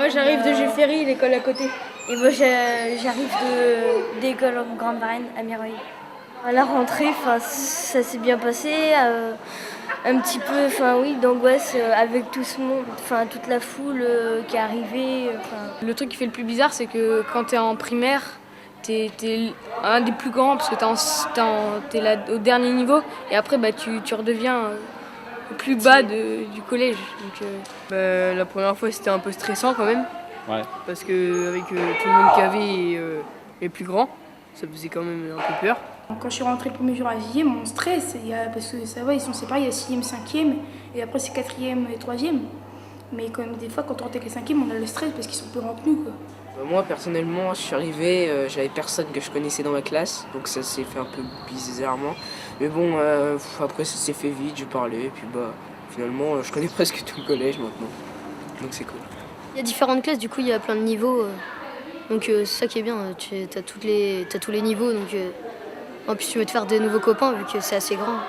Moi j'arrive de Jules Ferry, l'école à côté. Et moi j'arrive d'école en Grande-Varenne à Mireuil. À la rentrée, ça s'est bien passé. Un petit peu, oui, d'angoisse avec tout ce monde, toute la foule qui est arrivée. Le truc qui fait le plus bizarre, c'est que quand t'es en primaire, t'es un des plus grands parce que t'es là au dernier niveau. Et après, tu redeviens au plus bas du collège. Donc, la première fois, c'était un peu stressant quand même. Ouais. Parce qu'avec tout le monde qu'il y avait et les plus grands, ça faisait quand même un peu peur. Quand je suis rentrée le premier jour à Vivier, mon stress, parce que ça va, ils sont séparés, il y a 6e, 5e, et après c'est 4e et 3e. Mais quand même, des fois, quand on rentre avec les 5e, on a le stress parce qu'ils sont plus grands que nous, quoi. Moi, personnellement, je suis arrivé, j'avais personne que je connaissais dans ma classe, donc ça s'est fait un peu bizarrement. Mais bon, après ça s'est fait vite, j'ai parlé, et puis finalement, je connais presque tout le collège maintenant. Donc c'est cool. Il y a différentes classes, du coup, il y a plein de niveaux. Donc c'est ça qui est bien, t'as tous les niveaux. Donc, en plus, tu veux te faire des nouveaux copains vu que c'est assez grand.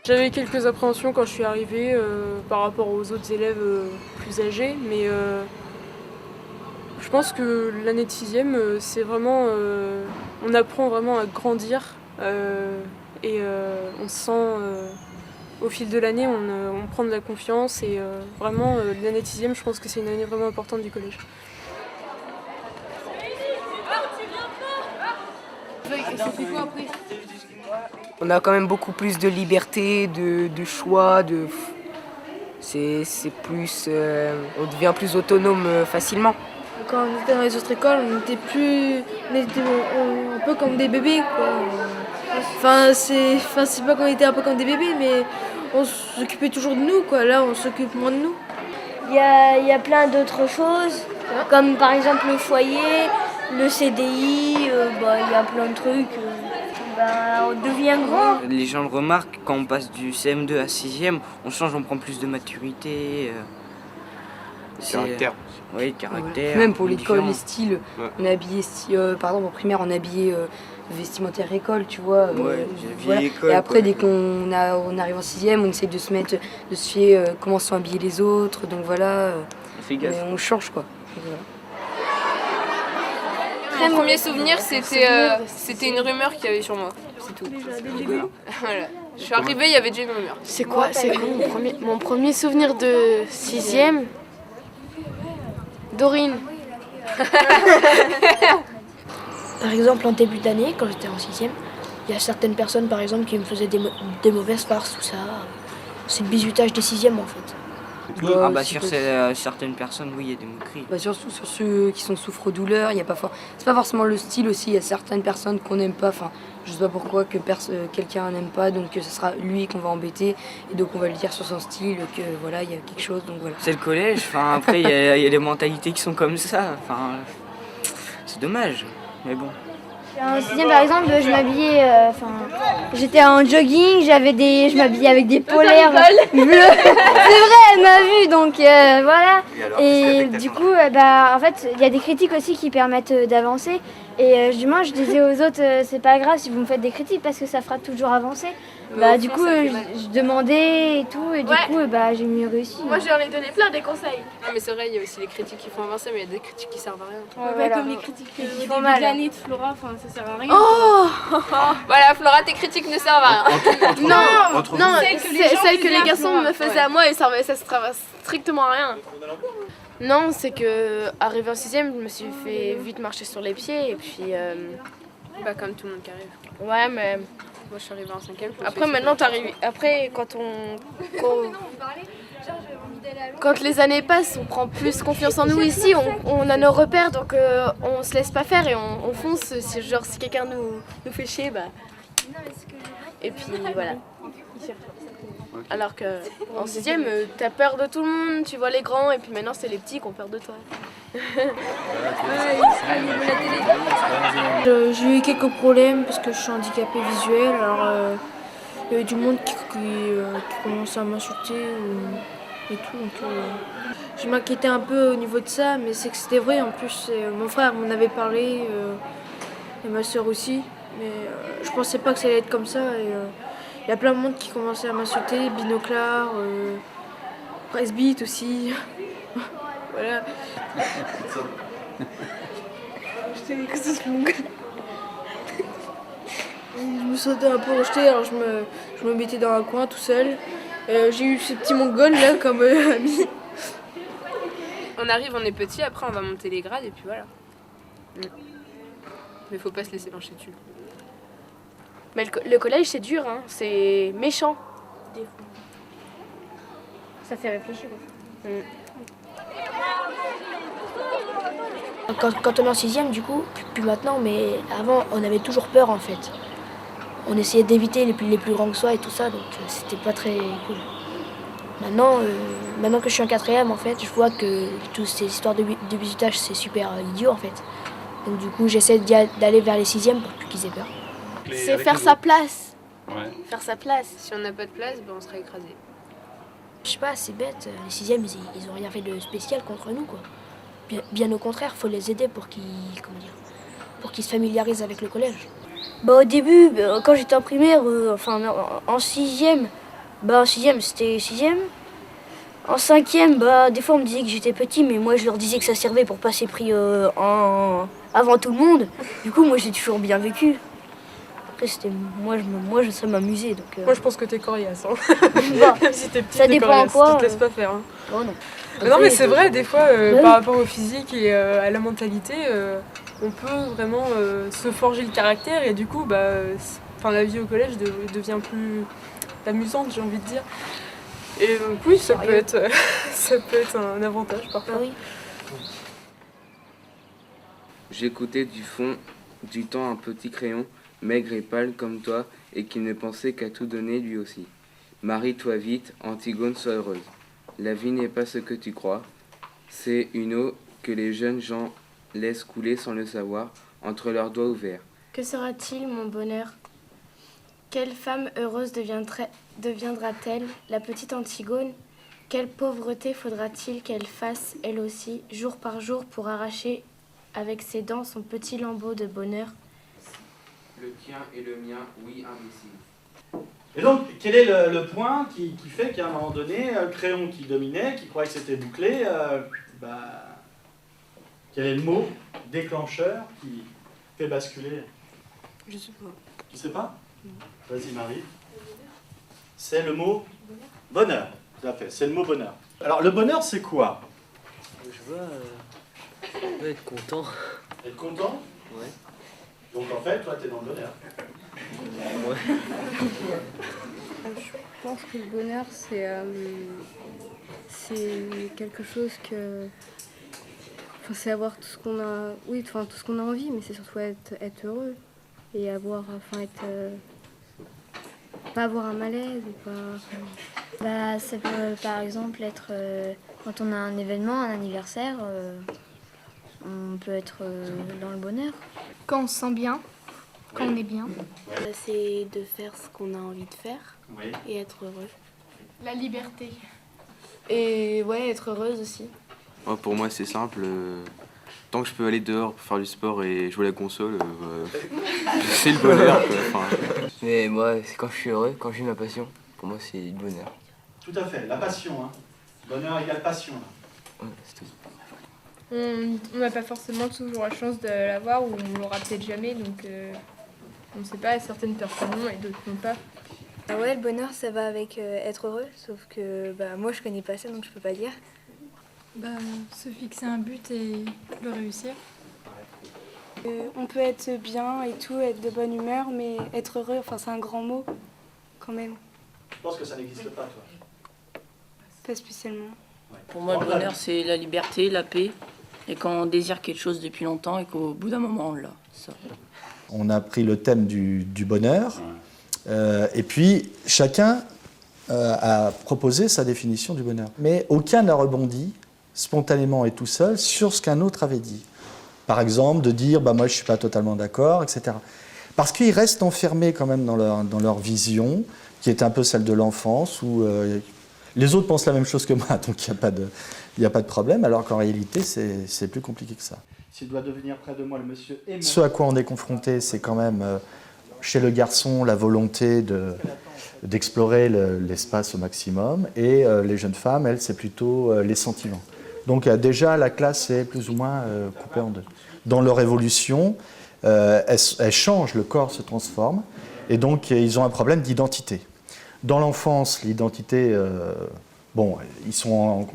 j'avais quelques appréhensions quand je suis arrivée par rapport aux autres élèves plus âgés, mais je pense que l'année de 6e, c'est vraiment. On apprend vraiment à grandir et on se sent. Au fil de l'année, on prend de la confiance et vraiment, l'année de 6e, je pense que c'est une année vraiment importante du collège. On a quand même beaucoup plus de liberté, de choix, c'est plus, on devient plus autonome facilement. Quand on était dans les autres écoles, on était un peu comme des bébés, quoi. C'est pas qu'on était un peu comme des bébés, mais on s'occupait toujours de nous, quoi. Là, on s'occupe moins de nous. Il y a plein d'autres choses, comme par exemple le foyer, le CDI, il y a plein de trucs. On devient grand. Les gens le remarquent, quand on passe du CM2 à 6e, on change, on prend plus de maturité. Caractère. Oui, caractère. Même pour l'école, différent. les styles, on est habillé, en primaire, on est habillé vestimentaire école, tu vois. Vieille école, Et après, quoi. dès qu'on arrive en 6e, on essaie de se fier comment sont habillés les autres. Donc voilà, On fait gaffe. on change, quoi. Donc, voilà. Mon premier souvenir, c'était une rumeur qu'il y avait sur moi. C'est tout. Voilà. Je suis arrivée, il y avait déjà une rumeur. C'est quoi mon premier souvenir de 6e? Dorine. Par exemple, en début d'année, quand j'étais en 6e, il y a certaines personnes, par exemple, qui me faisaient des mauvaises farces, tout ça. C'est le bizutage des 6e, en fait. Sur certaines personnes, oui, il y a des moqueries. Surtout sur ceux qui sont souffre-douleur, c'est pas forcément le style aussi, il y a certaines personnes qu'on n'aime pas, je sais pas pourquoi que quelqu'un n'aime pas, donc ce sera lui qu'on va embêter, et donc on va lui dire sur son style que voilà, il y a quelque chose, donc voilà. C'est le collège, après il y a des mentalités qui sont comme ça, c'est dommage, mais bon. En 6e, par exemple, je m'habillais, j'étais en jogging, je m'habillais avec des polaires bleus. C'est vrai, elle m'a vu, donc voilà. Et du coup, en fait, il y a des critiques aussi qui permettent d'avancer. Et moi, je disais aux autres, c'est pas grave si vous me faites des critiques parce que ça fera toujours avancer. Du coup, je demandais et tout, et du coup, j'ai mieux réussi. Moi, j'en ai donné plein des conseils. Non, mais c'est vrai, il y a aussi les critiques qui font avancer, mais il y a des critiques qui servent à rien. Comme les critiques au début font mal. de l'année de Flora, ça sert à rien. Voilà, Flora, tes critiques ne servent à rien. Non, celles que les garçons me faisaient à moi et ça servait strictement à rien. Non, c'est que arrivé en 6e, je me suis fait vite marcher sur les pieds et puis Comme tout le monde qui arrive. ouais, mais Moi, je suis arrivée en 5e. après maintenant t'arrives. Après quand les années passent, on prend plus confiance en nous ici, on a nos repères, donc on se laisse pas faire et on fonce. Si quelqu'un nous fait chier, et puis voilà. Alors qu'en 6e, t'as peur de tout le monde, tu vois les grands, et puis maintenant c'est les petits qui ont peur de toi. J'ai eu quelques problèmes parce que je suis handicapée visuelle, alors il y avait du monde qui commençait à m'insulter et tout. Donc, je m'inquiétais un peu au niveau de ça, mais c'est que c'était vrai. En plus, mon frère m'en avait parlé et ma soeur aussi, mais je pensais pas que ça allait être comme ça. Il y a plein de monde qui commençait à m'insulter, Binoclard, Presbyte aussi. Voilà. Je me sentais un peu rejetée, alors je me mettais dans un coin tout seul. J'ai eu ces petits mongols là comme amis. On arrive, on est petit, après on va monter les grades et puis voilà. Mais faut pas se laisser marcher dessus. Mais le collège, c'est dur, hein. C'est méchant. Ça fait réfléchir. Quand on est en 6e, du coup, plus maintenant, mais avant, on avait toujours peur en fait. On essayait d'éviter les plus grands que soi et tout ça, donc c'était pas très cool. Maintenant que je suis en 4e, en fait, je vois que toutes ces histoires de bizutage, c'est super idiot en fait. Donc du coup, j'essaie d'aller vers les 6e pour plus qu'ils aient peur. C'est faire sa place. Ouais. Faire sa place. Si on n'a pas de place, ben on sera écrasé. Je sais pas, c'est bête, les 6e, ils ont rien fait de spécial contre nous, quoi. Bien au contraire, faut les aider pour qu'ils se familiarisent avec le collège. Bah, au début, quand j'étais en primaire, en 6e, en 6e c'était 6e. En 5e, des fois on me disait que j'étais petit, mais moi je leur disais que ça servait pour passer pris avant tout le monde. Du coup, moi j'ai toujours bien vécu. Après, ça m'amusait. Moi je pense que t'es coriace. Hein. Bah, si t'es petit, ça dépend en quoi. Tu te laisses pas faire. Hein. Oh non. Non mais c'est vrai, des fois, par rapport au physique et à la mentalité, on peut vraiment se forger le caractère et du coup, la vie au collège devient plus amusante, j'ai envie de dire. Et donc oui, ça peut être un avantage parfois. Ah oui. J'écoutais du fond du temps un petit crayon, maigre et pâle comme toi, et qui ne pensait qu'à tout donner lui aussi. Marie-toi vite, Antigone, sois heureuse. La vie n'est pas ce que tu crois, c'est une eau que les jeunes gens laissent couler sans le savoir, entre leurs doigts ouverts. Que sera-t-il, mon bonheur? Quelle femme heureuse deviendra-t-elle, la petite Antigone? Quelle pauvreté faudra-t-il qu'elle fasse, elle aussi, jour par jour, pour arracher avec ses dents son petit lambeau de bonheur? Le tien et le mien, oui, imbécile. Et donc, quel est le point qui fait qu'à un moment donné, le crayon qui dominait, qui croyait que c'était bouclé, quel est le mot déclencheur qui fait basculer? Je sais pas. Tu sais pas? Vas-y Marie. C'est le mot bonheur. Tout à fait, c'est le mot bonheur. Alors le bonheur c'est quoi? Je vois être content. Être content? Ouais. Donc en fait, toi t'es dans le bonheur. Ouais. Je pense que le bonheur c'est quelque chose que... Enfin, c'est avoir tout ce qu'on a... Oui, enfin, tout ce qu'on a envie, mais c'est surtout être heureux. Et avoir... Enfin, pas avoir un malaise ou pas... Ça peut par exemple être... quand on a un événement, un anniversaire, on peut être dans le bonheur. Quand on se sent bien, quand on est bien. C'est de faire ce qu'on a envie de faire et être heureux. La liberté. Et ouais, être heureuse aussi. Oh, pour moi, c'est simple. Tant que je peux aller dehors pour faire du sport et jouer à la console, c'est le bonheur. Quoi. Enfin... Mais moi, c'est quand je suis heureux, quand j'ai ma passion. Pour moi, c'est le bonheur. Tout à fait, la passion. Hein. Bonheur égale passion. Ouais, c'est tout. On n'a pas forcément toujours la chance de l'avoir ou on l'aura peut-être jamais, donc on ne sait pas, certaines personnes l'ont et d'autres n'ont pas. Ah ouais, le bonheur ça va avec être heureux, sauf que moi je connais pas ça donc je peux pas dire. Se fixer un but et le réussir. On peut être bien et tout, être de bonne humeur, mais être heureux, c'est un grand mot quand même. Je pense que ça n'existe pas, toi. Pas spécialement. Pour moi, le bonheur, c'est la liberté, la paix, et quand on désire quelque chose depuis longtemps et qu'au bout d'un moment, on l'a. Ça. On a pris le thème du bonheur, et puis chacun a proposé sa définition du bonheur. Mais aucun n'a rebondi spontanément et tout seul sur ce qu'un autre avait dit. Par exemple, de dire moi je ne suis pas totalement d'accord, etc. Parce qu'ils restent enfermés quand même dans leur vision, qui est un peu celle de l'enfance, où les autres pensent la même chose que moi, donc il n'y a pas de problème, alors qu'en réalité c'est plus compliqué que ça. S'il doit devenir près de moi le monsieur et moi. Ce à quoi on est confronté, c'est quand même, chez le garçon, la volonté d'explorer l'espace au maximum, et les jeunes femmes, elles, c'est plutôt les sentiments. Donc déjà, la classe est plus ou moins coupée en deux. Dans leur évolution, elle change, le corps se transforme, et donc ils ont un problème d'identité. Dans l'enfance, l'identité, ils sont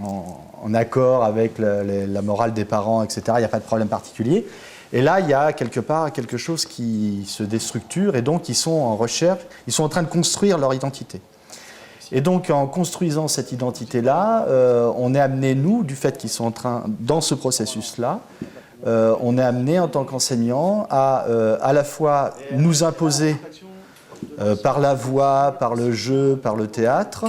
en accord avec la morale des parents, etc. Il n'y a pas de problème particulier. Et là, il y a quelque part quelque chose qui se déstructure, et donc ils sont en recherche, ils sont en train de construire leur identité. Et donc, en construisant cette identité-là, on est amené, nous, du fait qu'ils sont en train, dans ce processus-là, on est amené en tant qu'enseignants à la fois nous imposer par la voix, par le jeu, par le théâtre,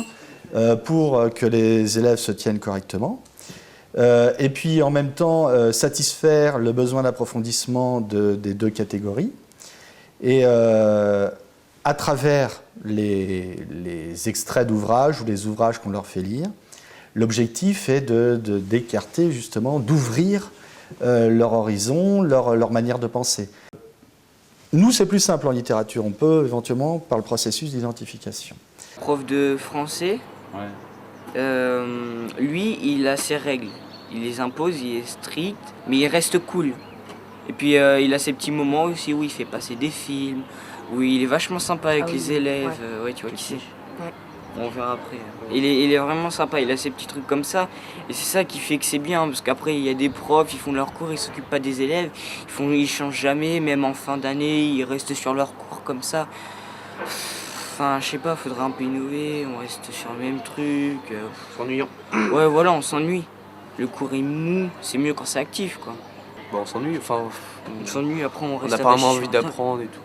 pour que les élèves se tiennent correctement, et puis en même temps satisfaire le besoin d'approfondissement des deux catégories, et à travers les extraits d'ouvrages ou les ouvrages qu'on leur fait lire, l'objectif est d'écarter justement, d'ouvrir leur horizon, leur manière de penser. Nous, c'est plus simple en littérature, on peut éventuellement par le processus d'identification. Prof de français, lui, il a ses règles, il les impose, il est strict, mais il reste cool. Et puis il a ses petits moments aussi où il fait passer des films, où il est vachement sympa avec les élèves, ouais, tu vois qui c'est. Ouais. On verra après. Il est vraiment sympa, il a ses petits trucs comme ça, et c'est ça qui fait que c'est bien, parce qu'après il y a des profs, ils font leur cours, ils s'occupent pas des élèves, ils changent jamais, même en fin d'année, ils restent sur leur cours comme ça. Enfin, je sais pas, faudrait un peu innover, on reste sur le même truc. S'ennuyant. Ouais, voilà, on s'ennuie. Le cours est mou, c'est mieux quand c'est actif, quoi. Bon, on s'ennuie, enfin... On s'ennuie, après on reste... On n'a pas vraiment envie d'apprendre et tout.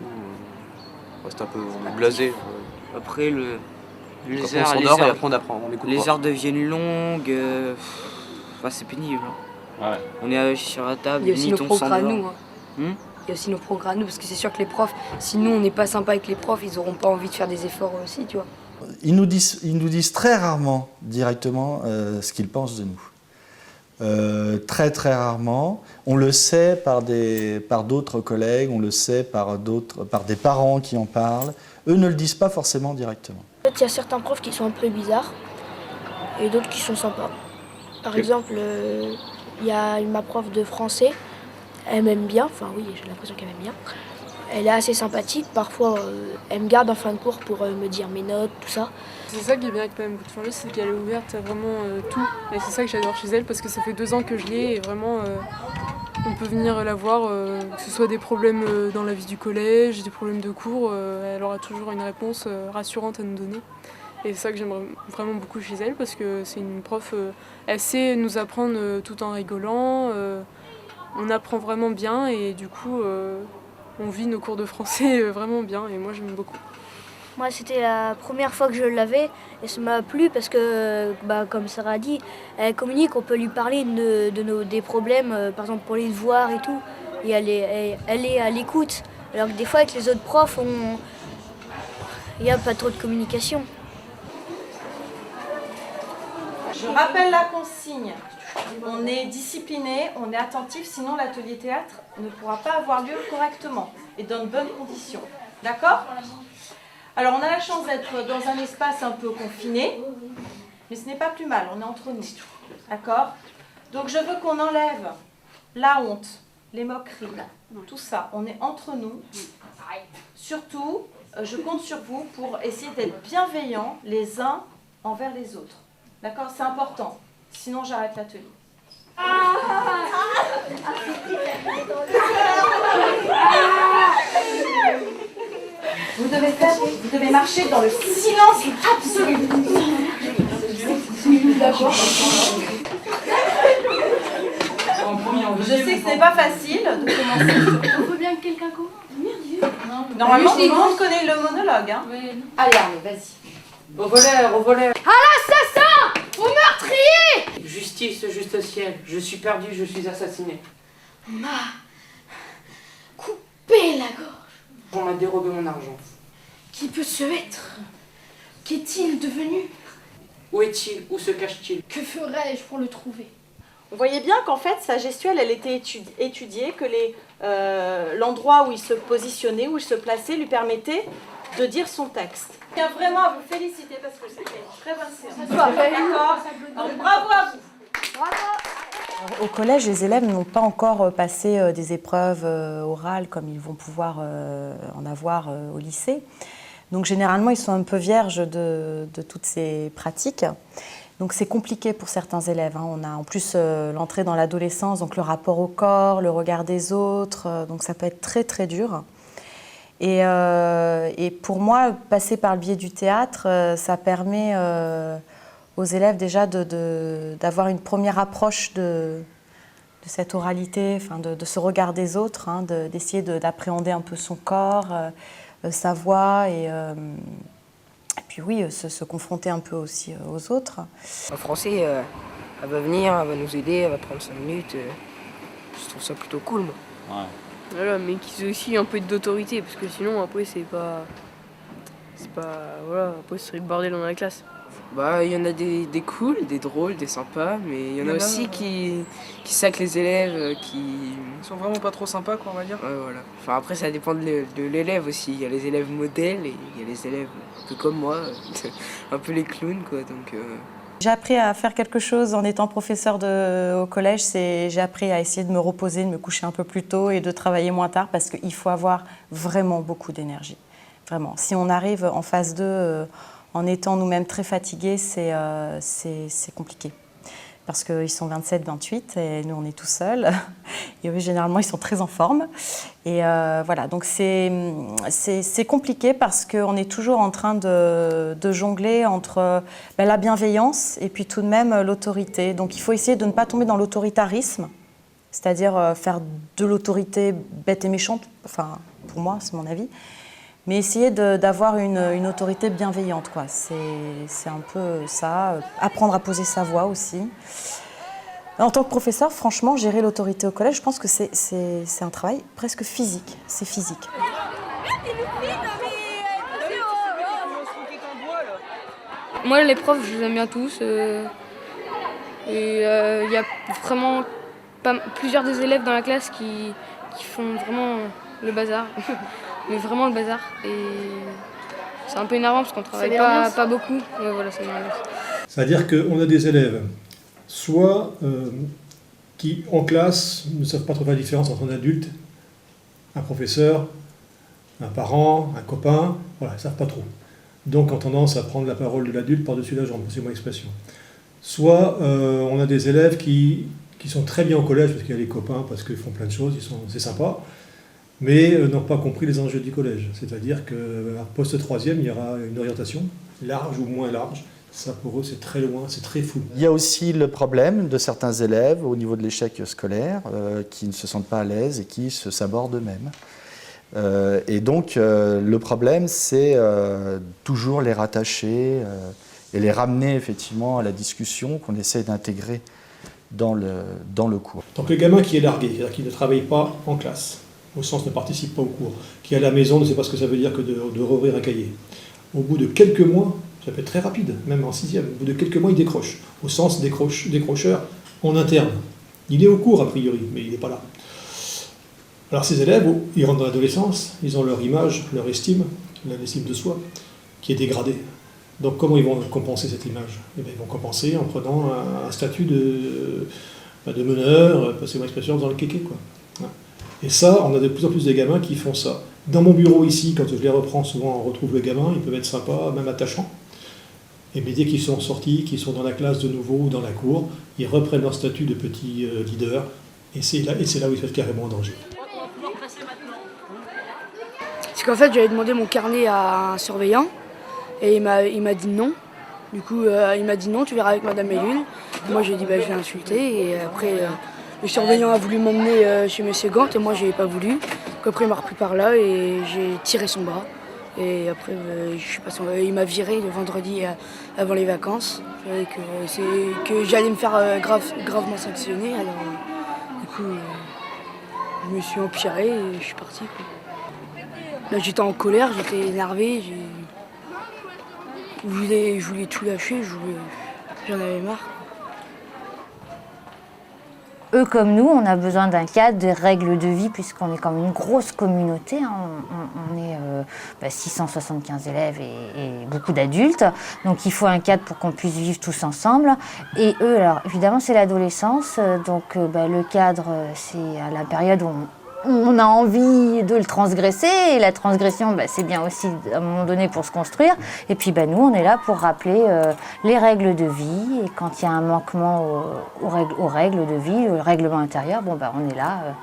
On reste un peu blasé. Après, les heures deviennent longues, enfin, c'est pénible. Hein. Ouais. On est sur la table, il y a aussi nos progrès à nous. Hein. Il y a aussi nos progrès à nous, parce que c'est sûr que les profs, si nous on n'est pas sympa avec les profs, ils n'auront pas envie de faire des efforts aussi, tu vois. Ils nous disent très rarement directement ce qu'ils pensent de nous. Très très rarement. On le sait par d'autres collègues, on le sait par des parents qui en parlent. Eux ne le disent pas forcément directement. En fait, il y a certains profs qui sont un peu bizarres et d'autres qui sont sympas. Par exemple, il y a ma prof de français, elle m'aime bien, enfin oui, j'ai l'impression qu'elle m'aime bien. Elle est assez sympathique, parfois elle me garde en fin de cours pour me dire mes notes, tout ça. C'est ça qui est bien avec Madame Boutefangé, c'est qu'elle est ouverte à vraiment tout. Et c'est ça que j'adore chez elle, parce que ça fait 2 ans que je l'ai et vraiment on peut venir la voir, que ce soit des problèmes dans la vie du collège, des problèmes de cours, elle aura toujours une réponse rassurante à nous donner. Et c'est ça que j'aime vraiment beaucoup chez elle, parce que c'est une prof, elle sait nous apprendre tout en rigolant, on apprend vraiment bien et du coup on vit nos cours de français vraiment bien et moi j'aime beaucoup. Moi c'était la première fois que je l'avais et ça m'a plu parce que comme Sarah a dit, elle communique, on peut lui parler des problèmes, par exemple pour les devoirs et tout, et elle est à l'écoute. Alors que des fois avec les autres profs, il n'y a pas trop de communication. Je rappelle la consigne. On est discipliné, on est attentif, sinon l'atelier théâtre ne pourra pas avoir lieu correctement et dans de bonnes conditions. D'accord ? Alors on a la chance d'être dans un espace un peu confiné, mais ce n'est pas plus mal, on est entre nous. D'accord ? Donc je veux qu'on enlève la honte, les moqueries, tout ça. On est entre nous. Surtout, je compte sur vous pour essayer d'être bienveillants les uns envers les autres. D'accord ? C'est important. Sinon, j'arrête l'atelier. Vous devez marcher dans le silence absolu. Je sais que ce n'est pas facile de commencer. Il faut bien que quelqu'un commence. Normalement, tout le monde connaît le monologue. Hein. Allez, Arnaud, vas-y. Au voleur. À l'assassin! Au meurtrier! Justice, juste ciel. Je suis perdu, je suis assassiné. On m'a coupé la gorge. On m'a dérobé mon argent. Qui peut ce être? Qu'est-il devenu? Où est-il? Où se cache-t-il? Que ferais-je pour le trouver? Vous voyez bien qu'en fait, sa gestuelle, elle était étudiée, que l'endroit où il se positionnait, où il se plaçait, lui permettait de dire son texte. Je tiens vraiment à vous féliciter parce que c'était une très bonne séance. D'accord? Donc bravo à vous. Bravo. Au collège, les élèves n'ont pas encore passé des épreuves orales comme ils vont pouvoir en avoir au lycée. Donc généralement, ils sont un peu vierges de toutes ces pratiques. Donc c'est compliqué pour certains élèves. On a en plus l'entrée dans l'adolescence, donc le rapport au corps, le regard des autres. Donc ça peut être très très dur. Et pour moi, passer par le biais du théâtre, ça permet aux élèves déjà d'avoir une première approche de cette oralité, de ce regard des autres, d'essayer d'appréhender un peu son corps, sa voix et puis oui, se confronter un peu aussi aux autres. En français, elle va venir, elle va nous aider, elle va prendre 5 minutes. Je trouve ça plutôt cool, moi. Ouais. Voilà, mais qu'ils aient aussi un peu d'autorité, parce que sinon, après, c'est pas... Voilà, après, ce serait le bordel dans la classe. Bah, il y en a des cools, des drôles, des sympas, mais il y en a aussi qui sacent les élèves, qui... Ils sont vraiment pas trop sympas, quoi, on va dire. Ouais, voilà. Enfin, après, ça dépend de l'élève aussi. Il y a les élèves modèles et il y a les élèves un peu comme moi, un peu les clowns, quoi, donc... J'ai appris à faire quelque chose en étant professeur au collège, j'ai appris à essayer de me reposer, de me coucher un peu plus tôt et de travailler moins tard parce qu'il faut avoir vraiment beaucoup d'énergie. Vraiment. Si on arrive en phase 2 en étant nous-mêmes très fatigués, c'est compliqué. Parce qu'ils sont 27, 28 et nous on est tout seuls. Et eux, généralement, ils sont très en forme. Et voilà, donc c'est compliqué parce qu'on est toujours en train de jongler entre la bienveillance et puis tout de même l'autorité. Donc il faut essayer de ne pas tomber dans l'autoritarisme, c'est-à-dire faire de l'autorité bête et méchante, enfin pour moi, c'est mon avis. Mais essayer d'avoir une autorité bienveillante, quoi. C'est un peu ça. Apprendre à poser sa voix aussi. En tant que professeur, franchement, gérer l'autorité au collège, je pense que c'est un travail presque physique. C'est physique. Moi, les profs, je les aime bien tous. Et il y a vraiment plusieurs des élèves dans la classe qui font vraiment le bazar. Mais vraiment le bazar. Et c'est un peu énervant parce qu'on travaille pas beaucoup. Ouais, voilà, c'est énervant. C'est-à-dire qu'on a des élèves, soit qui en classe ne savent pas trop faire la différence entre un adulte, un professeur, un parent, un copain, voilà, ils ne savent pas trop. Donc ont tendance à prendre la parole de l'adulte par-dessus la jambe, c'est mon expression. Soit on a des élèves qui sont très bien au collège parce qu'il y a les copains, parce qu'ils font plein de choses, c'est sympa, mais n'ont pas compris les enjeux du collège. C'est-à-dire qu'à post-troisième, il y aura une orientation, large ou moins large. Ça, pour eux, c'est très loin, c'est très flou. Il y a aussi le problème de certains élèves au niveau de l'échec scolaire qui ne se sentent pas à l'aise et qui se sabordent eux-mêmes. Et donc, le problème, c'est toujours les rattacher et les ramener effectivement à la discussion qu'on essaie d'intégrer dans le cours. Donc le gamin qui est largué, c'est-à-dire qui ne travaille pas en classe, au sens ne participe pas au cours, qui est à la maison ne sait pas ce que ça veut dire que de rouvrir un cahier. Au bout de quelques mois, ça peut être très rapide, même en sixième, au bout de quelques mois, il décroche, au sens décrocheur en interne. Il est au cours a priori, mais il n'est pas là. Alors ces élèves, ils rentrent dans l'adolescence, ils ont leur image, leur estime, l'estime de soi, qui est dégradée. Donc comment ils vont compenser cette image? Eh bien, ils vont compenser en prenant un statut de meneur, passez mon expression, dans le kéké, quoi. Et ça, on a de plus en plus de gamins qui font ça. Dans mon bureau ici, quand je les reprends, souvent on retrouve le gamin, ils peuvent être sympas, même attachants. Et bien dès qu'ils sont sortis, qu'ils sont dans la classe de nouveau ou dans la cour, ils reprennent leur statut de petit leader, et c'est là où ils se mettent carrément en danger. C'est qu'en fait, j'avais demandé mon carnet à un surveillant, et il m'a dit non. Du coup, il m'a dit non, tu verras avec Madame Ellul. Moi, j'ai dit, je vais insulter, et après... le surveillant a voulu m'emmener chez M. Gant et moi, je n'ai pas voulu. Donc après, il m'a repris par là et j'ai tiré son bras. Et après, il m'a viré le vendredi avant les vacances. Que j'allais me faire gravement sanctionner. Alors, du coup, je me suis empiré et je suis parti. Là, j'étais en colère, j'étais énervé. Je voulais tout lâcher, j'en avais marre. eux comme nous, on a besoin d'un cadre, de règles de vie, puisqu'on est comme une grosse communauté. Hein. On est 675 élèves et beaucoup d'adultes. Donc il faut un cadre pour qu'on puisse vivre tous ensemble. Et eux, alors évidemment, c'est l'adolescence. Donc le cadre, c'est à la période où on a envie de le transgresser. Et la transgression, c'est bien aussi à un moment donné pour se construire. Et puis nous, on est là pour rappeler les règles de vie. Et quand il y a un manquement aux règles de vie, au règlement intérieur, on est là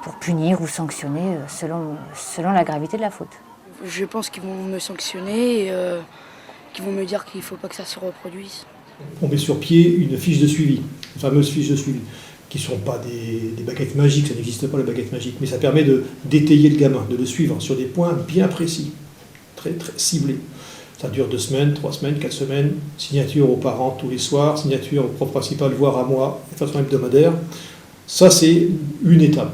pour punir ou sanctionner selon la gravité de la faute. Je pense qu'ils vont me sanctionner et qu'ils vont me dire qu'il ne faut pas que ça se reproduise. On met sur pied une fiche de suivi, une fameuse fiche de suivi, qui ne sont pas des baguettes magiques, ça n'existe pas les baguettes magiques, mais ça permet d'étayer le gamin, de le suivre sur des points bien précis, très, très ciblés. Ça dure 2 semaines, 3 semaines, 4 semaines, signature aux parents tous les soirs, signature au prof principal, voire à moi, de façon hebdomadaire. Ça, c'est une étape.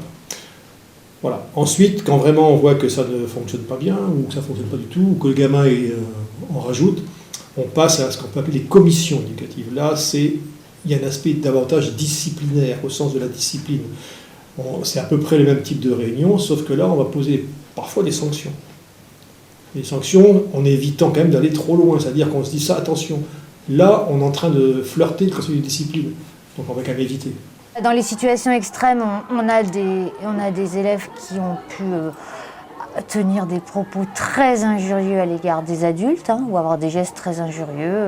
Voilà. Ensuite, quand vraiment on voit que ça ne fonctionne pas bien, ou que ça ne fonctionne pas du tout, ou que le gamin en rajoute, on passe à ce qu'on peut appeler les commissions éducatives. Là, il y a un aspect davantage disciplinaire, au sens de la discipline. C'est à peu près le même type de réunion, sauf que là, on va poser parfois des sanctions. Les sanctions, en évitant quand même d'aller trop loin, c'est-à-dire qu'on se dit ça, attention, là, on est en train de flirter le concept de discipline, donc on va quand même éviter. Dans les situations extrêmes, on a des élèves qui ont pu tenir des propos très injurieux à l'égard des adultes, ou avoir des gestes très injurieux,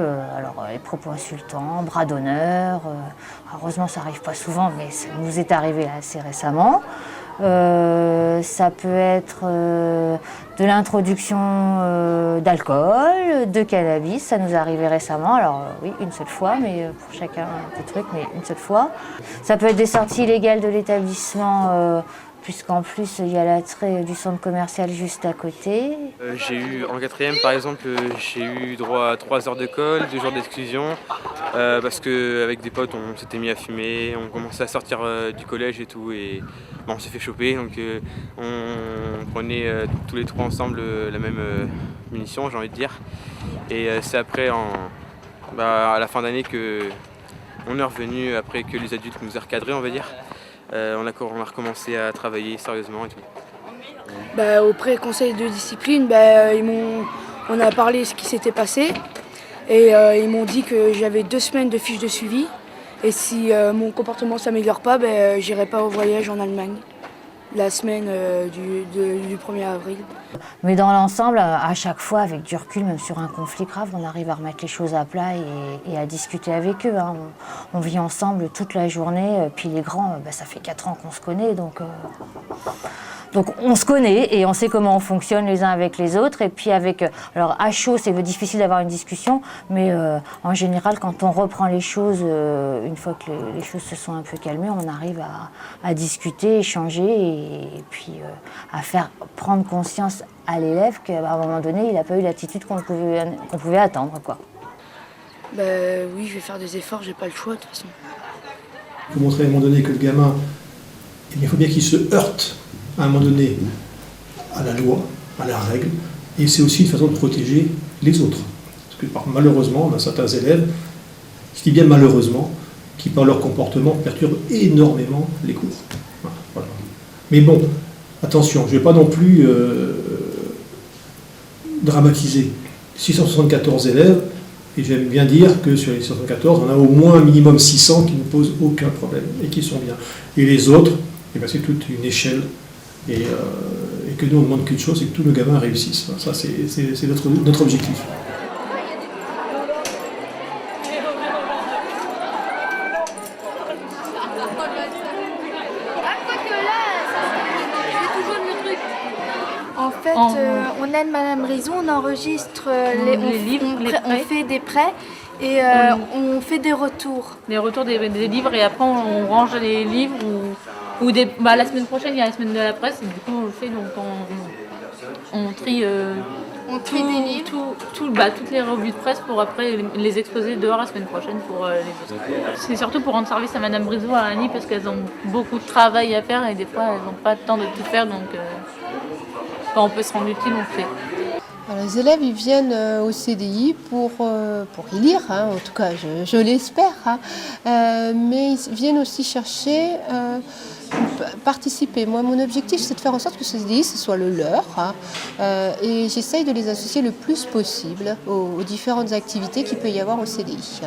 les propos insultants, bras d'honneur. Heureusement, ça n'arrive pas souvent, mais ça nous est arrivé là, assez récemment. Ça peut être de l'introduction d'alcool, de cannabis, ça nous est arrivé récemment. Alors oui, une seule fois, mais pour chacun des trucs, mais une seule fois. Ça peut être des sorties illégales de l'établissement, puisqu'en plus il y a l'attrait du centre commercial juste à côté. J'ai eu en 4e par exemple, j'ai eu droit à 3 heures de colle, 2 jours d'exclusion, parce qu'avec des potes on s'était mis à fumer, on commençait à sortir du collège et tout, et on s'est fait choper, donc on prenait tous les 3 ensemble la même munition, j'ai envie de dire. Et c'est après, à la fin d'année, qu'on est revenu, après que les adultes nous aient recadrés, on va dire. On a recommencé à travailler sérieusement et tout. Auprès du conseil de discipline, on a parlé de ce qui s'était passé et ils m'ont dit que j'avais 2 semaines de fiche de suivi et si mon comportement ne s'améliore pas, j'irai pas au voyage en Allemagne la semaine du 1er avril. Mais dans l'ensemble, à chaque fois, avec du recul, même sur un conflit grave, on arrive à remettre les choses à plat et à discuter avec eux. On vit ensemble toute la journée, puis les grands, ça fait 4 ans qu'on se connaît, donc on se connaît et on sait comment on fonctionne les uns avec les autres. Et puis alors à chaud, c'est difficile d'avoir une discussion, mais en général, quand on reprend les choses, une fois que les choses se sont un peu calmées, on arrive à discuter, échanger et puis à faire prendre conscience à l'élève qu'à un moment donné, il n'a pas eu l'attitude qu'on pouvait attendre, quoi. Oui, je vais faire des efforts, j'ai pas le choix de toute façon. Il faut montrer à un moment donné que le gamin, il faut bien qu'il se heurte à un moment donné à la loi, à la règle, et c'est aussi une façon de protéger les autres. Parce que malheureusement, on a certains élèves, je dis bien malheureusement, qui par leur comportement perturbent énormément les cours. Voilà. Mais bon, attention, je ne vais pas non plus dramatiser. 674 élèves, et j'aime bien dire que sur les 674, on a au moins un minimum 600 qui ne posent aucun problème et qui sont bien. Et les autres, c'est toute une échelle. Et que nous, on ne demande qu'une chose, c'est que tous nos gamins réussissent. Ça, c'est notre objectif. En fait, on aide Madame Brison, on enregistre les livres, on fait des prêts et on fait des retours. Des retours des livres et après on range les livres ou la semaine prochaine il y a la semaine de la presse et du coup on le fait, donc on trie, des livres, toutes les revues de presse pour après les exposer dehors la semaine prochaine pour les autres. C'est surtout pour rendre service à Madame Brison, à Annie, parce qu'elles ont beaucoup de travail à faire et des fois elles n'ont pas le temps de tout faire, donc quand on peut se rendre utile, on le fait. Alors, les élèves ils viennent au CDI pour y lire, hein, en tout cas je l'espère, hein, mais ils viennent aussi chercher participer. Moi, mon objectif, c'est de faire en sorte que ce CDI, ce soit le leur, hein, et j'essaye de les associer le plus possible aux différentes activités qu'il peut y avoir au CDI.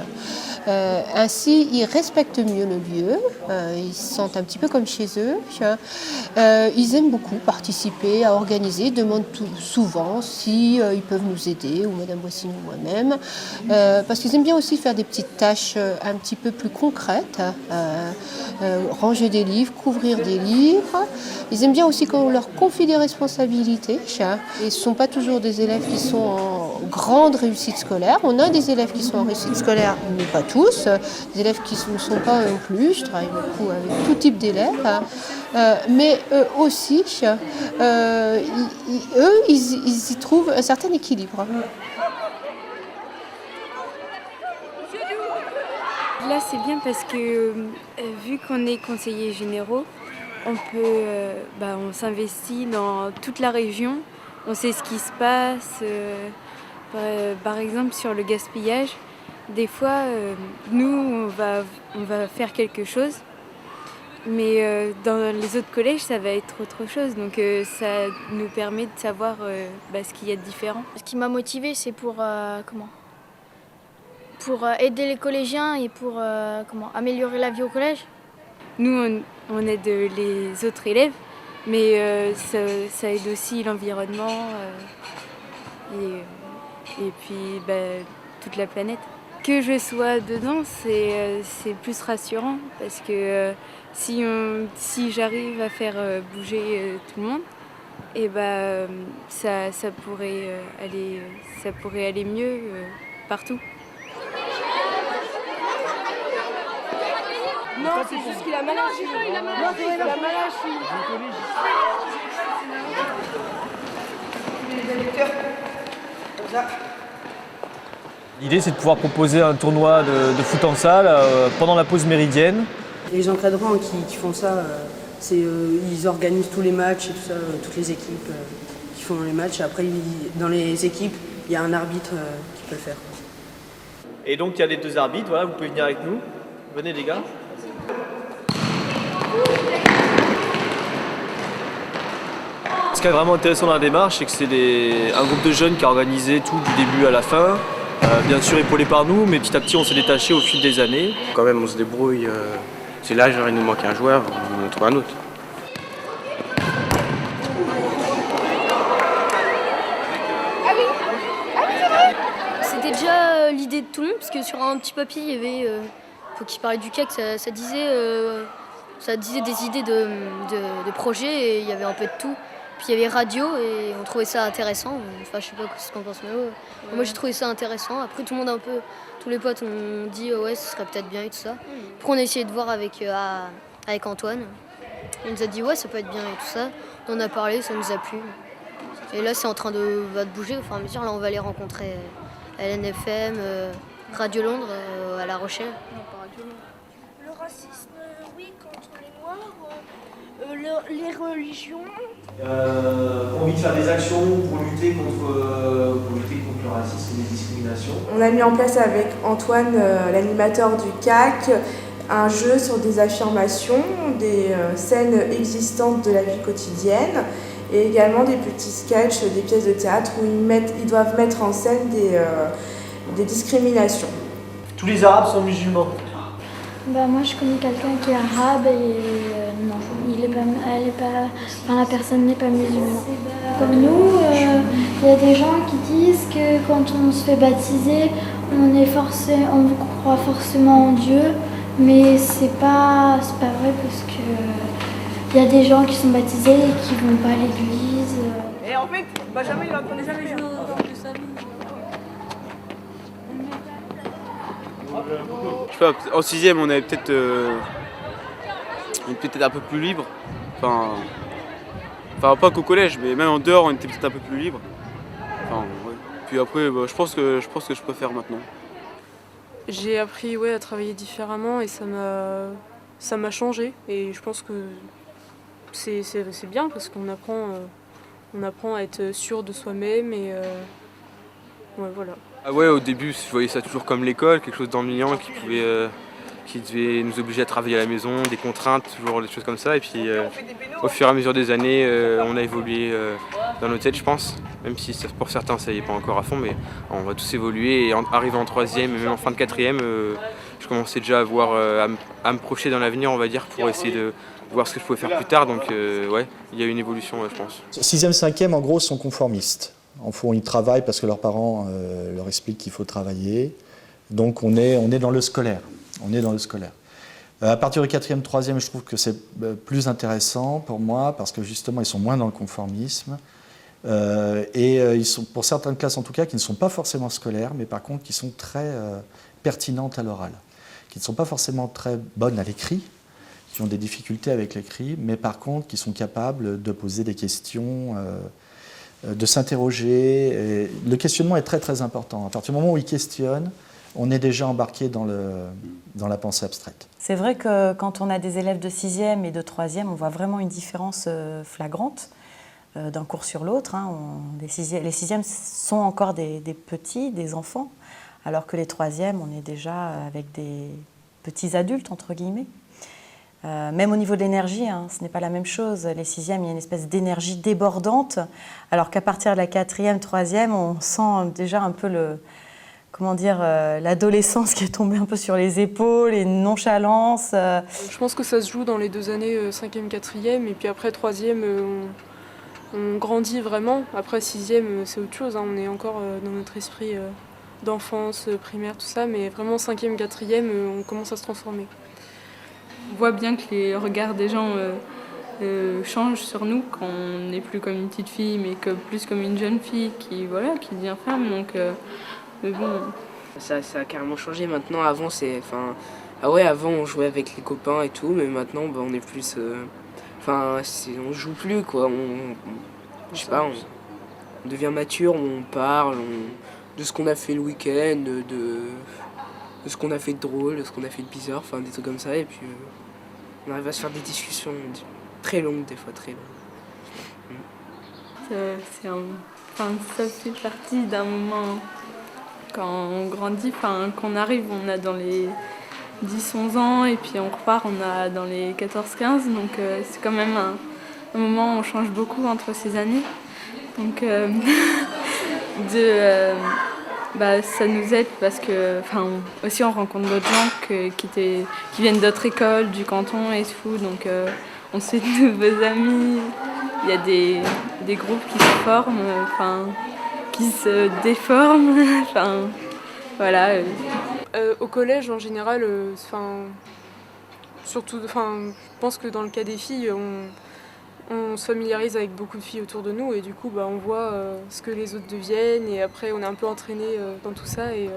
Ainsi, ils respectent mieux le lieu, ils se sentent un petit peu comme chez eux. Ils aiment beaucoup participer, à organiser, ils demandent souvent si ils peuvent nous aider, ou Madame Boissine ou moi-même, parce qu'ils aiment bien aussi faire des petites tâches un petit peu plus concrètes, ranger des livres, couvrir des livres. Ils aiment bien aussi quand on leur confie des responsabilités. Et ce ne sont pas toujours des élèves qui sont en grande réussite scolaire. On a des élèves qui sont en réussite scolaire, mais pas tous. Des élèves qui ne sont pas inclus. Je travaille beaucoup avec tout type d'élèves. Mais eux aussi, ils y trouvent un certain équilibre. Là, c'est bien parce que vu qu'on est conseillers généraux, on s'investit dans toute la région, on sait ce qui se passe. Par exemple, sur le gaspillage, des fois, nous, on va faire quelque chose, mais dans les autres collèges, ça va être autre chose. Donc, ça nous permet de savoir ce qu'il y a de différent. Ce qui m'a motivée, c'est pour aider les collégiens et pour améliorer la vie au collège. Nous, on aide les autres élèves, mais ça aide aussi l'environnement et puis toute la planète. Que je sois dedans, c'est plus rassurant parce que si j'arrive à faire bouger tout le monde, et ça pourrait aller mieux partout. Non, c'est juste qu'il a mal agi. Il a mal agi. L'idée, c'est de pouvoir proposer un tournoi de foot en salle pendant la pause méridienne. Et les encadrants qui font ça, ils organisent tous les matchs et tout ça, toutes les équipes qui font les matchs. Après, dans les équipes, il y a un arbitre qui peut le faire. Et donc, il y a les deux arbitres, voilà, vous pouvez venir avec nous. Venez les gars. Ce qui est vraiment intéressant dans la démarche, c'est que c'est un groupe de jeunes qui a organisé tout du début à la fin. Bien sûr épaulé par nous, mais petit à petit on s'est détaché au fil des années. Quand même on se débrouille, c'est là genre il nous manque un joueur, on en trouve un autre. C'était déjà l'idée de tout le monde, parce que sur un petit papier, il y avait, qui parlait du CAC, ça disait des idées de projets, et il y avait un peu de tout. Puis il y avait radio, et on trouvait ça intéressant. Enfin, je sais pas ce qu'on pense, mais moi j'ai trouvé ça intéressant. Après, tout le monde tous les potes ont dit ouais, ce serait peut-être bien et tout ça. Après, on a essayé de voir avec Antoine. Il nous a dit ouais, ça peut être bien et tout ça. On en a parlé, ça nous a plu. Et là, c'est en train de bouger au fur et à mesure. Là, on va aller rencontrer LNFM, Radio Londres, à La Rochelle. Non, pas Radio Londres. Le racisme, oui, contre les Noirs, les religions. Envie de faire des actions pour lutter contre le racisme et les discriminations. On a mis en place avec Antoine, l'animateur du CAC, un jeu sur des affirmations, des scènes existantes de la vie quotidienne et également des petits sketchs, des pièces de théâtre où ils doivent mettre en scène des discriminations. Tous les Arabes sont musulmans. Moi je connais quelqu'un qui est arabe et non, la personne n'est pas musulmane. Comme nous, il y a des gens qui disent que quand on se fait baptiser, on croit forcément en Dieu, mais c'est pas vrai parce que il y a des gens qui sont baptisés et qui vont pas à l'église. Et en fait, Benjamin il apprenait jamais joué de sa vie. Je sais pas, en 6e on avait peut-être un peu plus libre. Enfin pas qu'au collège, mais même en dehors on était peut-être un peu plus libre. Ouais. Puis après je pense que je préfère maintenant. J'ai appris à travailler différemment et ça m'a changé. Et je pense que c'est bien parce qu'on apprend On apprend à être sûr de soi-même et ouais, voilà. Ah ouais, au début, je voyais ça toujours comme l'école, quelque chose d'ennuyant qui devait nous obliger à travailler à la maison, des contraintes, toujours des choses comme ça. Et puis au fur et à mesure des années, on a évolué dans nos têtes, je pense. Même si pour certains, ça y est pas encore à fond, mais on va tous évoluer. Et arrivé en troisième et même en fin de quatrième, je commençais déjà à me projeter dans l'avenir, on va dire, pour essayer de voir ce que je pouvais faire plus tard. Donc ouais, il y a eu une évolution, je pense. 6e, 5e, en gros, sont conformistes. En fond, ils travaillent parce que leurs parents leur expliquent qu'il faut travailler. Donc on est dans le scolaire. On est dans le scolaire. À partir du 4e, 3e, je trouve que c'est plus intéressant pour moi parce que justement, ils sont moins dans le conformisme. Ils sont, pour certaines classes en tout cas, qui ne sont pas forcément scolaires, mais par contre qui sont très pertinentes à l'oral, qui ne sont pas forcément très bonnes à l'écrit, qui ont des difficultés avec l'écrit, mais par contre qui sont capables de poser des questions, de s'interroger. Le questionnement est très très important. À partir du moment où ils questionnent, on est déjà embarqué dans la pensée abstraite. C'est vrai que quand on a des élèves de 6e et de 3e, on voit vraiment une différence flagrante d'un cours sur l'autre. Les 6e sont encore des petits, des enfants, alors que les 3e, on est déjà avec des petits adultes, entre guillemets. Même au niveau de l'énergie, ce n'est pas la même chose. Les 6e, il y a une espèce d'énergie débordante, alors qu'à partir de la 4e, 3e, on sent déjà un peu l'adolescence qui est tombée un peu sur les épaules, et une nonchalance. Je pense que ça se joue dans les 2 années 5e, 4e, et puis après 3e, on grandit vraiment. Après 6e, c'est autre chose, on est encore dans notre esprit d'enfance, primaire, tout ça, mais vraiment 5e, 4e, on commence à se transformer. On voit bien que les regards des gens changent sur nous quand on n'est plus comme une petite fille, mais plus comme une jeune fille qui devient femme. Donc, mais bon. Ça a carrément changé maintenant. Avant, avant on jouait avec les copains et tout, mais maintenant on est plus. On joue plus quoi. Je sais pas, on devient mature, on parle de ce qu'on a fait le week-end, de ce qu'on a fait de drôle, de ce qu'on a fait de bizarre, des trucs comme ça, et puis on arrive à se faire des discussions très longues, des fois très longues. Ça fait partie d'un moment quand on grandit, qu'on arrive, on a dans les 10-11 ans, et puis on repart, on a dans les 14-15, donc c'est quand même un moment où on change beaucoup entre ces années. Donc ça nous aide parce que, aussi on rencontre d'autres gens qui viennent d'autres écoles, du canton et tout, donc on se fait de nouveaux amis. Il y a des groupes qui se forment, qui se déforment, voilà. Au collège, en général, surtout, je pense que dans le cas des filles, on se familiarise avec beaucoup de filles autour de nous et du coup on voit ce que les autres deviennent et après on est un peu entraîné dans tout ça et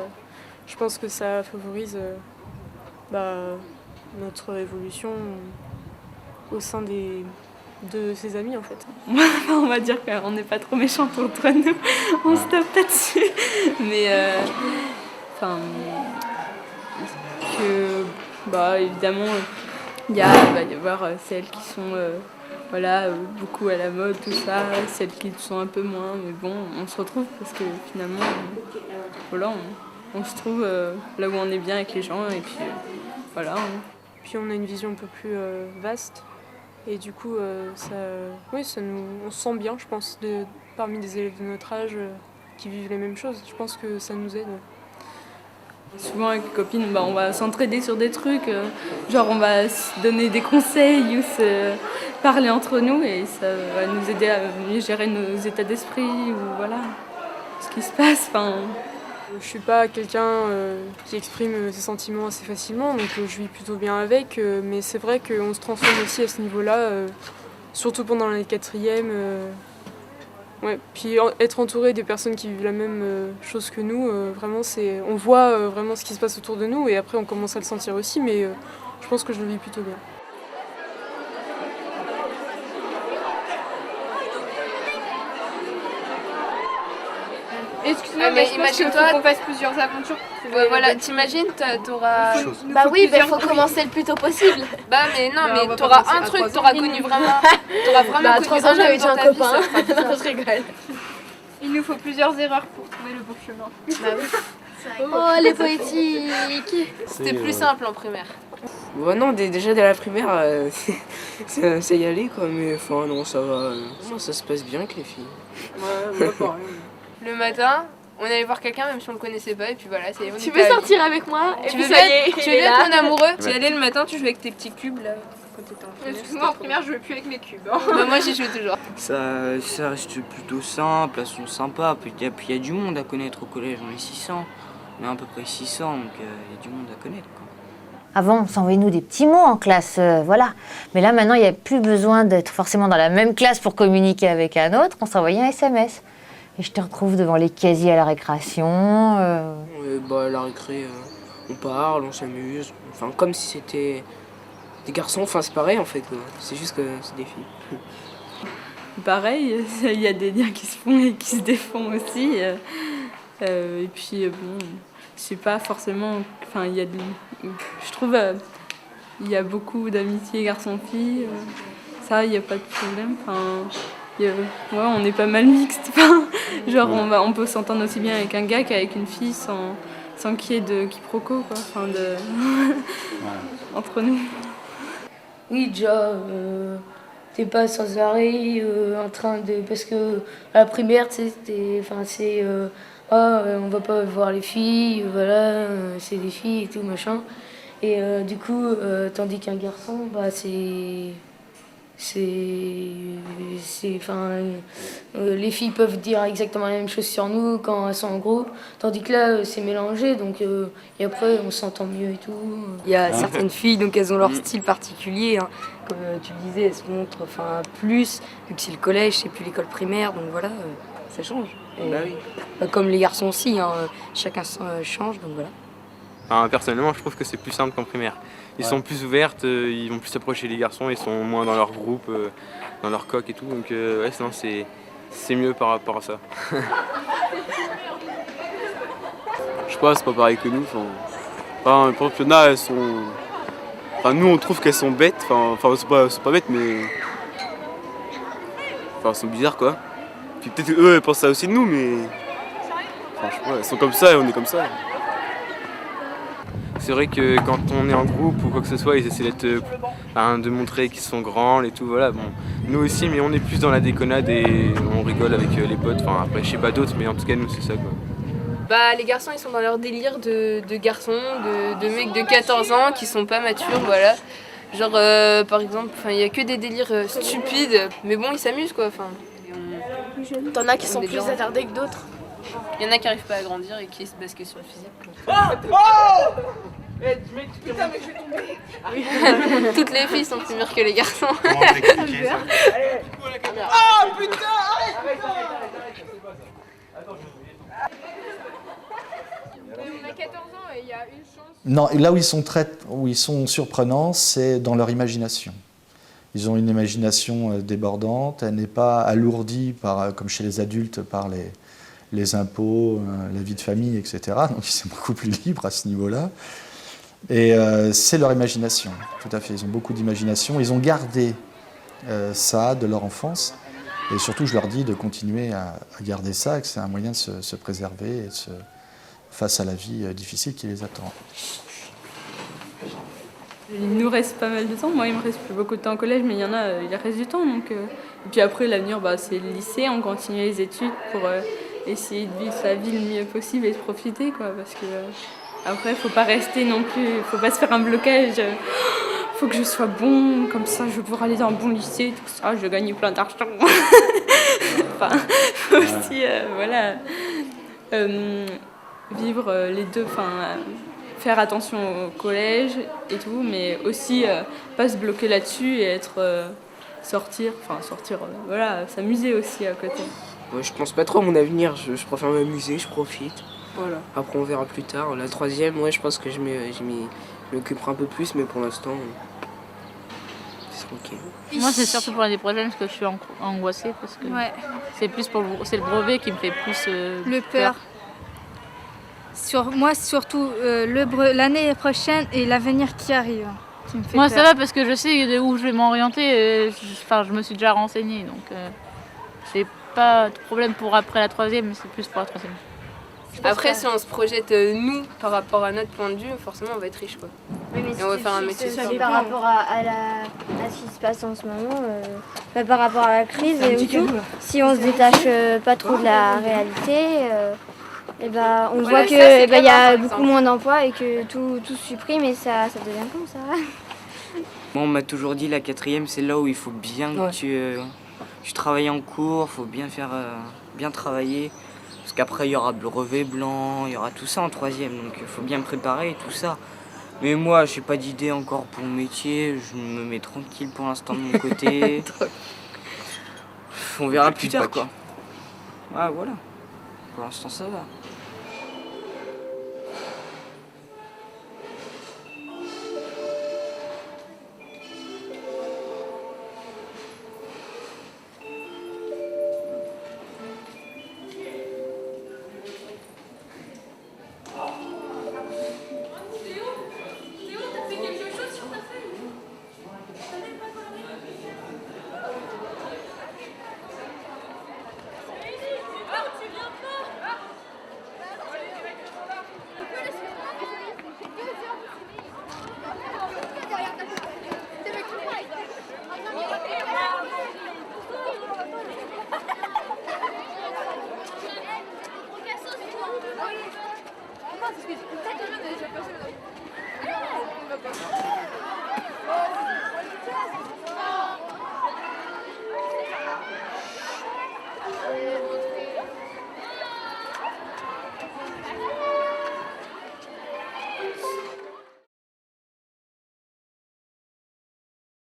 je pense que ça favorise notre évolution au sein de ses amis en fait. On va dire qu'on n'est pas trop méchants entre nous, on se tape pas dessus, mais évidemment il va y avoir celles qui sont beaucoup à la mode, tout ça, celles qui sont un peu moins, mais bon, on se retrouve parce que finalement, on se trouve là où on est bien avec les gens, et puis voilà. Puis on a une vision un peu plus vaste, et du coup, on se sent bien, je pense, parmi des élèves de notre âge qui vivent les mêmes choses. Je pense que ça nous aide. Souvent avec les copines, on va s'entraider sur des trucs, genre on va se donner des conseils ou se parler entre nous et ça va nous aider à mieux gérer nos états d'esprit ou ce qui se passe. Je suis pas quelqu'un qui exprime ses sentiments assez facilement, donc je vis plutôt bien avec, mais c'est vrai qu'on se transforme aussi à ce niveau-là, surtout pendant l'année 4e. Puis être entouré des personnes qui vivent la même chose que nous, vraiment on voit vraiment ce qui se passe autour de nous et après on commence à le sentir aussi, mais je pense que je le vis plutôt bien. Excusez-moi. mais imagine-toi qu'on fasse plusieurs aventures. Voilà, t'imagines, t'auras... Bah oui, il faut commencer le plus tôt possible. Bah mais non, mais t'auras un truc, t'auras connu vraiment... T'auras vraiment connu 3 ans, j'avais déjà un copain. Non, je rigole. Il nous faut plusieurs erreurs pour trouver le bon chemin. Bah oui. Oh, les poétiques. C'était plus simple en primaire. Ouais, non, déjà dès la primaire, c'est y aller quoi, mais enfin non, ça va. Non, ça se passe bien avec les filles. Ouais, pareil. Le matin, on allait voir quelqu'un même si on le connaissait pas et puis voilà, c'est... Tu veux sortir avec moi? Tu veux être mon amoureux? Tu y allais le matin, tu jouais avec tes petits cubes là. Excuse-moi, en primaire, je jouais plus avec mes cubes. Bah, moi j'y joue toujours. Ça reste plutôt simple, elles sont sympas. Puis il y a du monde à connaître au collège, on est 600. On est à peu près 600, donc il y a du monde à connaître, quoi. Avant, on s'envoyait nous des petits mots en classe, voilà. Mais là, maintenant, il n'y a plus besoin d'être forcément dans la même classe pour communiquer avec un autre. On s'envoyait un SMS. Et je te retrouve devant les casiers à la récréation. Ouais, bah à la récré, on parle, on s'amuse. Enfin, comme si c'était des garçons. Enfin, c'est pareil en fait, quoi. C'est juste que c'est des filles. Pareil, il y a des liens qui se font et qui se défont aussi. Et puis, bon, c'est pas forcément... Enfin, il y a je trouve il y a beaucoup d'amitié garçon-fille. Ça, il n'y a pas de problème. Enfin, ouais, on est pas mal mixte. Genre, on peut s'entendre aussi bien avec un gars qu'avec une fille sans qu'il y ait de quiproquo, quoi. Enfin, entre nous. Oui, déjà, t'es pas sans arrêt en train de... Parce que à la primaire, tu sais, on va pas voir les filles, voilà, c'est des filles et tout, machin. Et du coup, tandis qu'un garçon, bah, les filles peuvent dire exactement la même chose sur nous quand elles sont en groupe, tandis que là, c'est mélangé, donc, et après, on s'entend mieux et tout. Il y a certaines filles, donc elles ont leur style particulier, hein. Comme tu le disais, elles se montrent plus, vu que c'est le collège, c'est plus l'école primaire, donc voilà, ça change. Et, bah oui. Comme les garçons aussi, hein, chacun change, donc voilà. Enfin, personnellement, je trouve que c'est plus simple qu'en primaire. Ils sont plus ouvertes, ils vont plus s'approcher des garçons, ils sont moins dans leur groupe, dans leur coque et tout. Donc ouais, sinon c'est mieux par rapport à ça. Je sais pas, c'est pas pareil que nous. Enfin, pour le championnat, elles sont... Enfin, nous, on trouve qu'elles sont bêtes. Enfin, c'est pas bêtes, mais... Enfin, elles sont bizarres, quoi. Puis peut-être qu'eux, elles pensent ça aussi de nous, mais... Enfin, je sais pas, elles sont comme ça et on est comme ça. C'est vrai que quand on est en groupe ou quoi que ce soit, ils essaient de montrer qu'ils sont grands et tout, voilà. Bon, nous aussi, mais on est plus dans la déconnade et on rigole avec les potes. Enfin, après, je sais pas d'autres, mais en tout cas, nous, c'est ça, quoi. Bah, les garçons, ils sont dans leur délire de garçons, de mecs de 14 ans qui sont pas matures, voilà. Genre, par exemple, il y a que des délires stupides, mais bon, ils s'amusent, quoi. T'en as qui sont plus attardés que d'autres. Il y en a qui arrivent pas à grandir et qui essaient de basculer sur le physique. Putain, mais je vais tomber. Toutes les filles sont plus mûres que les garçons. Oh putain, arrête. On a 14 ans et il y a une chance. Non, là où ils sont surprenants, c'est dans leur imagination. Ils ont une imagination débordante, elle n'est pas alourdie, comme chez les adultes, par les impôts, la vie de famille, etc. Donc ils sont beaucoup plus libres à ce niveau-là. Et c'est leur imagination, tout à fait. Ils ont beaucoup d'imagination. Ils ont gardé ça de leur enfance. Et surtout, je leur dis de continuer à garder ça, et que c'est un moyen de se préserver et face à la vie difficile qui les attend. Il nous reste pas mal de temps. Moi, il me reste plus beaucoup de temps au collège, mais il y en a, il reste du temps. Donc, et puis après, l'avenir, c'est le lycée. On continue les études pour essayer de vivre sa vie le mieux possible et de profiter, quoi. Parce que après, il faut pas rester non plus, faut pas se faire un blocage. Faut que je sois bon, comme ça, je vais pouvoir aller dans un bon lycée, tout ça, je vais gagner plein d'argent. Enfin, faut aussi, voilà, vivre les deux, faire attention au collège et tout, mais aussi pas se bloquer là-dessus et sortir, voilà, s'amuser aussi à côté. Ouais, je pense pas trop à mon avenir, je préfère m'amuser, je profite. Voilà. Après on verra plus tard. La troisième, ouais, je pense que je m'occuperai un peu plus, mais pour l'instant, c'est tranquille. Moi c'est surtout pour l'année prochaine parce que je suis angoissée parce que c'est le brevet qui me fait plus le peur. moi, surtout l'année prochaine et l'avenir qui arrive. Qui me fait Moi, peur. ça va parce que je sais où je vais m'orienter. Je me suis déjà renseignée, donc j'ai pas de problème pour après la troisième, mais c'est plus pour la troisième. Après, si on se projette, nous, par rapport à notre point de vue, forcément, on va être riche, quoi. Oui, mais et on va faire un métier. par rapport à ce qui se passe en ce moment, par rapport à la crise et tout, si on se détache pas trop de la réalité, on voit qu'il y a beaucoup moins d'emplois et que tout se supprime et ça devient comme ça. Moi, on m'a toujours dit la quatrième, c'est là où il faut bien que tu travailles en cours, il faut bien travailler. Parce qu'après, il y aura le brevet blanc, il y aura tout ça en troisième, donc il faut bien préparer et tout ça. Mais moi, j'ai pas d'idée encore pour mon métier, je me mets tranquille pour l'instant de mon côté. On verra plus tard, quoi. Ouais, voilà. Pour l'instant, ça va.